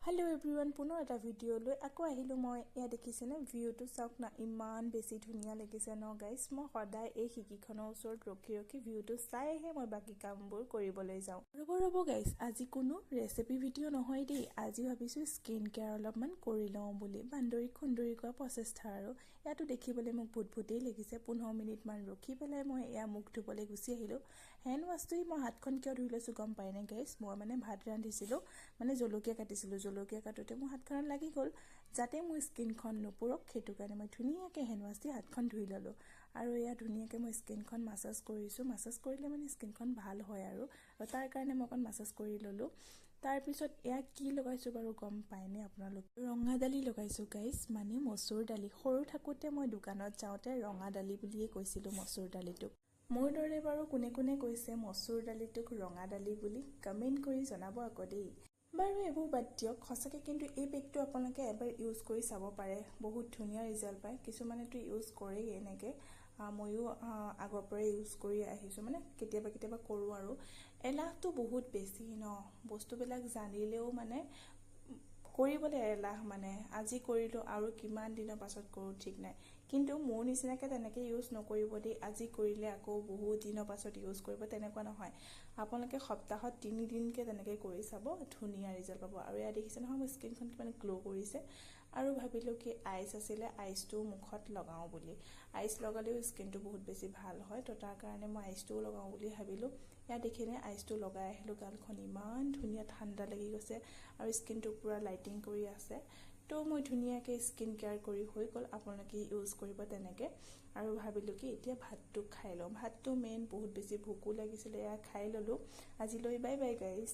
hello everyone पुनः এটা video লৈ আকৌ আহিলো মই ইয়া দেখিছেনে ভিউটো চাওক না ইমান বেছি ধুনিয়া লাগিছে ন গাইস মই সদায় এই খিকিখনৰ ওচৰত ৰখি ৰখি ভিউটো চাইহে মই বাকি কামবোৰ কৰিবলৈ যাওঁ ৰব গাইস আজি কোনো ৰেচিপি ভিডিও নহয় দেই আজি ভাবিছো স্কিন কেয়াৰ অলপমান কৰি লওঁ বুলি বান্দৰী খুন্দৰী কৰা প্ৰচেষ্টা আৰু ইয়াতো দেখিবলৈ মোক ভুটভুটেই লাগিছে 15 মিনিট মান ৰখি পেলাই মই ইয়া মুখ ধুবলৈ গুচি আহিলো হেণ্ড ওয়াশটোই মই হাতখন কিয় ধুই লৈছো গম পাই নে গাইস মই মানে ভাত ৰান্ধিছিলো মানে জলকীয়া কাটিছিলো জলকীয়া কাটোতে মোৰ হাতখন লাগি গল যাতে মোৰ স্কিনখন নুপুৰক হেতু কাৰণে মই ধুনিয়াকৈ হেণ্ড ওয়াশ দি হাতখন ধুই ললো আৰু ইয়া ধুনিয়াকৈ মই স্কিনখন মাসাজ কৰিছো মাসাজ কৰিলে মানে স্কিনখন ভাল হয় আৰু তাৰ কাৰণে মই অকন মাসাজ কৰি ললো তাৰ পিছত ইয়া কি লগাইছো বাৰু গম পাইনে আপোনালোক ৰঙা দালি লগাইছো গাইস মানে মসুৰ দালি সৰু থাকোতে মই দোকানত যাওঁতে ৰঙা দালি বুলিয়ে কৈছিলো মসুৰ দালিটো মোৰ দৰে বাৰু কোনে কোনে কৈছে মসুৰ দালিটোক ৰঙা দালি বুলি কমেন্ট কৰি জনাব আকৌ দেই বাৰু এবোৰ বাদ দিয়ক খসকে কিন্তু এই পেকটো আপোনালোকে এবাৰ ইউজ কৰি চাব পাৰে বহুত ধুনিয়া ৰিজাল্ট পায় কিছুমানেটো ইউজ কৰে এনেকে ময়ো আগৰ পৰা ইউজ কৰি আহিছো মানে কেতিয়াবা কৰো আৰু এলাহটো বহুত বেছি ন বস্তুবিলাক জানিলেও মানে কৰিবলৈ এলাহ মানে আজি কৰিলো আৰু কিমান দিনৰ পাছত কৰো ঠিক নাই কিন্তু মোৰ নিচিনাকে তেনেকে ইউজ নকৰিব দেই আজি কৰিলে আকৌ বহুত দিনৰ পাছত ইউজ কৰিব তেনেকুৱা নহয় আপোনালোকে সপ্তাহত 3 দিনকে তেনেকে কৰি চাব ধুনিয়া ৰিজাল্ট পাব আৰু ইয়া দেখিছে নহয় মোৰ স্কিনখন কিমান গ্লো কৰিছে আৰু ভাবিলো কি আইস আছিলে আইসটো মুখত লগাও বুলি আইস লগালেও স্কিনটো বহুত বেছি ভাল হয় তো তাৰ কাৰণে মই আইসটো লগাও বুলি ভাবিলো ইয়া দেখিনে আইসটো লগাই আহিলো গালখন ইমান ধুনিয়া ঠাণ্ডা লাগি গৈছে আৰু স্কিনটো পুৰা লাইটিং কৰি আছে তো মই ধুনিয়াকে স্কিন কেয়াৰ কৰি হৈ গল আপোনালোকে ইউজ কৰিব তেনেকে আৰু ভাবিলো কি এতিয়া ভাতটো খাই লওঁ ভাতটো মেইন বহুত বেছি ভোকো লাগিছিলে ইয়া খাই ললো আজিলৈ বাই বাই গাইস